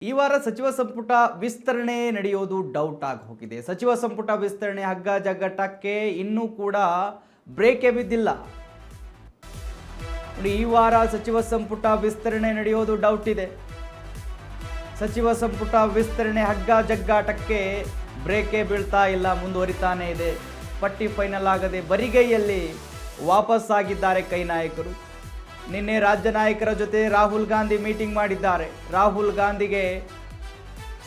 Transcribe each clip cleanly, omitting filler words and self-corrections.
ಈ ವಾರ ಸಚಿವ ಸಂಪುಟ ವಿಸ್ತರಣೆ ನಡೆಯೋದು ಡೌಟ್ ಆಗಿ ಹೋಗಿದೆ. ಸಚಿವ ಸಂಪುಟ ವಿಸ್ತರಣೆ ಹಗ್ಗ ಜಗ್ಗಾಟಕ್ಕೆ ಇನ್ನೂ ಕೂಡ ಬ್ರೇಕೇ ಬಿದ್ದಿಲ್ಲ. ನೋಡಿ, ಈ ವಾರ ಸಚಿವ ಸಂಪುಟ ವಿಸ್ತರಣೆ ನಡೆಯೋದು ಡೌಟ್ ಇದೆ. ಸಚಿವ ಸಂಪುಟ ವಿಸ್ತರಣೆ ಹಗ್ಗ ಜಗ್ಗಾಟಕ್ಕೆ ಬ್ರೇಕೇ ಬೀಳ್ತಾ ಇಲ್ಲ, ಮುಂದುವರಿತಾನೆ ಇದೆ. ಪಟ್ಟಿ ಫೈನಲ್ ಆಗದೆ ಬರಿಗೈಯಲ್ಲಿ ವಾಪಸ್ ಆಗಿದ್ದಾರೆ ಕೈ ನಾಯಕರು. ನಿನ್ನೆ ರಾಜ್ಯ ನಾಯಕರ ಜೊತೆ ರಾಹುಲ್ ಗಾಂಧಿ ಮೀಟಿಂಗ್ ಮಾಡಿದ್ದಾರೆ. ರಾಹುಲ್ ಗಾಂಧಿಗೆ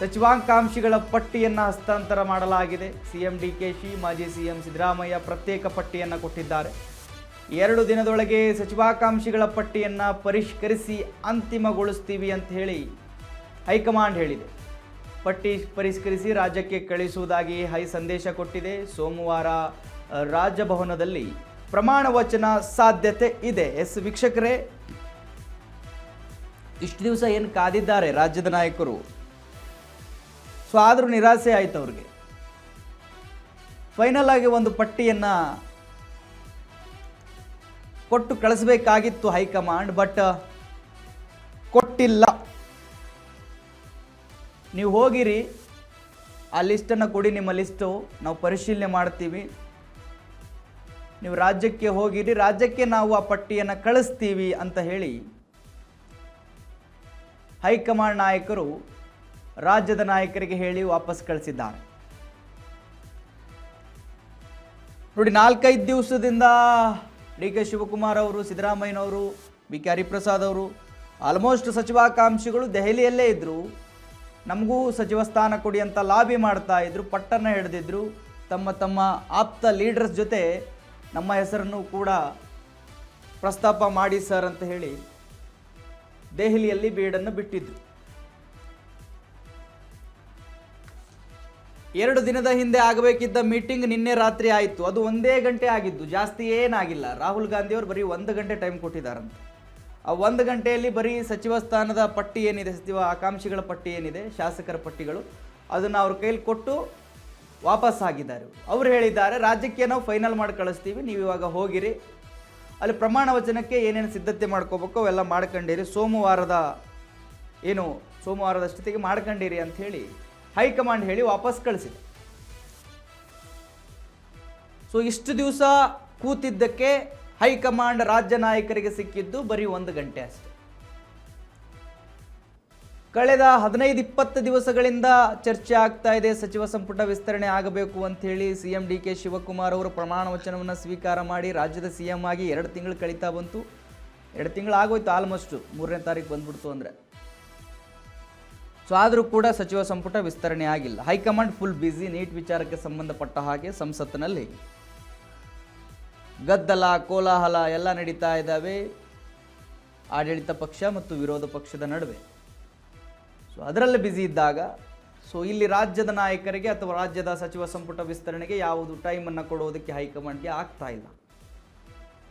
ಸಚಿವಾಕಾಂಕ್ಷಿಗಳ ಪಟ್ಟಿಯನ್ನು ಹಸ್ತಾಂತರ ಮಾಡಲಾಗಿದೆ. ಸಿಎಂ ಡಿಕೆಶಿ, ಮಾಜಿ ಸಿಎಂ ಸಿದ್ದರಾಮಯ್ಯ ಪ್ರತ್ಯೇಕ ಪಟ್ಟಿಯನ್ನು ಕೊಟ್ಟಿದ್ದಾರೆ. 2 ದಿನದೊಳಗೆ ಸಚಿವಾಕಾಂಕ್ಷಿಗಳ ಪಟ್ಟಿಯನ್ನು ಪರಿಷ್ಕರಿಸಿ ಅಂತಿಮಗೊಳಿಸ್ತೀವಿ ಅಂತ ಹೇಳಿ ಹೈಕಮಾಂಡ್ ಹೇಳಿದೆ. ಪಟ್ಟಿ ಪರಿಷ್ಕರಿಸಿ ರಾಜ್ಯಕ್ಕೆ ಕಳಿಸುವುದಾಗಿ ಹೈ ಸಂದೇಶ ಕೊಟ್ಟಿದೆ. ಸೋಮವಾರ ರಾಜಭವನದಲ್ಲಿ ಪ್ರಮಾಣ ವಚನ ಸಾಧ್ಯತೆ ಇದೆ. ವೀಕ್ಷಕರೇ, ಇಷ್ಟು ದಿವಸ ಏನು ಕಾದಿದ್ದಾರೆ ರಾಜ್ಯದ ನಾಯಕರು, ಸೊ ಆದರೂ ನಿರಾಸೆ ಆಯ್ತು ಅವ್ರಿಗೆ. ಫೈನಲ್ ಆಗಿ ಒಂದು ಪಟ್ಟಿಯನ್ನು ಕೊಟ್ಟು ಕಳಿಸಬೇಕಾಗಿತ್ತು ಹೈಕಮಾಂಡ್, ಬಟ್ ಕೊಟ್ಟಿಲ್ಲ. ನೀವು ಹೋಗಿರಿ, ಆ ಲಿಸ್ಟನ್ನು ಕೊಡಿ, ನಿಮ್ಮ ಲಿಸ್ಟು ನಾವು ಪರಿಶೀಲನೆ ಮಾಡ್ತೀವಿ. ನೀವು ರಾಜ್ಯಕ್ಕೆ ಹೋಗಿರಿ, ರಾಜ್ಯಕ್ಕೆ ನಾವು ಆ ಪಟ್ಟಿಯನ್ನು ಕಳಿಸ್ತೀವಿ ಅಂತ ಹೇಳಿ ಹೈಕಮಾಂಡ್ ನಾಯಕರು ರಾಜ್ಯದ ನಾಯಕರಿಗೆ ಹೇಳಿ ವಾಪಸ್ ಕಳಿಸಿದ್ದಾರೆ. ನೋಡಿ, 4-5 ದಿವಸದಿಂದ ಡಿ ಕೆ ಶಿವಕುಮಾರ್ ಅವರು, ಸಿದ್ದರಾಮಯ್ಯನವರು, ಬಿ ಕೆ ಹರಿಪ್ರಸಾದ್ ಅವರು ಆಲ್ಮೋಸ್ಟ್ ಸಚಿವಾಕಾಂಕ್ಷಿಗಳು ದೆಹಲಿಯಲ್ಲೇ ಇದ್ದರು. ನಮಗೂ ಸಚಿವ ಸ್ಥಾನ ಕೊಡಿ ಅಂತ ಲಾಬಿ ಮಾಡ್ತಾ ಇದ್ರು, ಪಟ್ಟನ್ನು ಹಿಡಿದಿದ್ರು. ತಮ್ಮ ಆಪ್ತ ಲೀಡರ್ಸ್ ಜೊತೆ ನಮ್ಮ ಹೆಸರನ್ನು ಕೂಡ ಪ್ರಸ್ತಾಪ ಮಾಡಿ ಸರ್ ಅಂತ ಹೇಳಿ ದೆಹಲಿಯಲ್ಲಿ ಬೀಡನ್ನು ಬಿಟ್ಟಿದ್ರು. 2 ದಿನದ ಹಿಂದೆ ಆಗಬೇಕಿದ್ದ ಮೀಟಿಂಗ್ ನಿನ್ನೆ ರಾತ್ರಿ ಆಯಿತು. ಅದು 1 ಗಂಟೆ ಆಗಿದ್ದು, ಜಾಸ್ತಿ ಏನಾಗಿಲ್ಲ. ರಾಹುಲ್ ಗಾಂಧಿಯವರು ಬರೀ 1 ಗಂಟೆ ಟೈಮ್ ಕೊಟ್ಟಿದ್ದಾರಂತೆ. ಆ 1 ಗಂಟೆಯಲ್ಲಿ ಬರೀ ಸಚಿವ ಸ್ಥಾನದ ಪಟ್ಟಿ ಏನಿದೆ, ಸಚಿವ ಆಕಾಂಕ್ಷಿಗಳ ಪಟ್ಟಿ ಏನಿದೆ, ಶಾಸಕರ ಪಟ್ಟಿಗಳು, ಅದನ್ನು ಅವ್ರ ಕೈಲಿ ಕೊಟ್ಟು ವಾಪಸ್ ಆಗಿದ್ದಾರೆ. ಅವರು ಹೇಳಿದ್ದಾರೆ, ರಾಜ್ಯಕ್ಕೆ ನಾವು ಫೈನಲ್ ಮಾಡಿ ಕಳಿಸ್ತೀವಿ, ನೀವು ಇವಾಗ ಹೋಗಿರಿ, ಅಲ್ಲಿ ಪ್ರಮಾಣ ವಚನಕ್ಕೆ ಏನೇನು ಸಿದ್ಧತೆ ಮಾಡ್ಕೋಬೇಕು ಅವೆಲ್ಲ ಮಾಡ್ಕೊಂಡಿರಿ, ಸೋಮವಾರದಷ್ಟೊತ್ತಿಗೆ ಮಾಡ್ಕೊಂಡಿರಿ ಅಂತ ಹೇಳಿ ಹೈಕಮಾಂಡ್ ಹೇಳಿ ವಾಪಸ್ ಕಳಿಸಿದೆ. ಸೊ ಇಷ್ಟು ದಿವಸ ಕೂತಿದ್ದಕ್ಕೆ ಹೈಕಮಾಂಡ್ ರಾಜ್ಯ ನಾಯಕರಿಗೆ ಸಿಕ್ಕಿದ್ದು ಬರೀ 1 ಗಂಟೆ ಅಷ್ಟೆ. ಕಳೆದ 15-20 ದಿವಸಗಳಿಂದ ಚರ್ಚೆ ಆಗ್ತಾ ಇದೆ, ಸಚಿವ ಸಂಪುಟ ವಿಸ್ತರಣೆ ಆಗಬೇಕು ಅಂಥೇಳಿ. ಸಿಎಂ ಡಿ ಕೆ ಶಿವಕುಮಾರ್ ಅವರು ಪ್ರಮಾಣ ವಚನವನ್ನು ಸ್ವೀಕಾರ ಮಾಡಿ ರಾಜ್ಯದ ಸಿಎಂ ಆಗಿ 2 ತಿಂಗಳು ಕಳೀತಾ ಬಂತು. 2 ತಿಂಗಳು ಆಗೋಯ್ತು, ಆಲ್ಮೋಸ್ಟ್ 3ನೇ ತಾರೀಕು ಬಂದ್ಬಿಡ್ತು ಅಂದರೆ. ಸೊ ಆದರೂ ಕೂಡ ಸಚಿವ ಸಂಪುಟ ವಿಸ್ತರಣೆ ಆಗಿಲ್ಲ. High command full busy. ನೀಟ್ ವಿಚಾರಕ್ಕೆ ಸಂಬಂಧಪಟ್ಟ ಹಾಗೆ ಸಂಸತ್ತಿನಲ್ಲಿ ಗದ್ದಲ, ಕೋಲಾಹಲ ಎಲ್ಲ ನಡೀತಾ ಇದ್ದಾವೆ ಆಡಳಿತ ಪಕ್ಷ ಮತ್ತು ವಿರೋಧ ಪಕ್ಷದ ನಡುವೆ. ಸೊ ಅದರಲ್ಲಿ ಬ್ಯುಸಿ ಇದ್ದಾಗ, ಸೊ ಇಲ್ಲಿ ರಾಜ್ಯದ ನಾಯಕರಿಗೆ ಅಥವಾ ರಾಜ್ಯದ ಸಚಿವ ಸಂಪುಟ ವಿಸ್ತರಣೆಗೆ ಯಾವುದು ಟೈಮನ್ನು ಕೊಡೋದಕ್ಕೆ ಹೈಕಮಾಂಡ್ಗೆ ಆಗ್ತಾ ಇಲ್ಲ.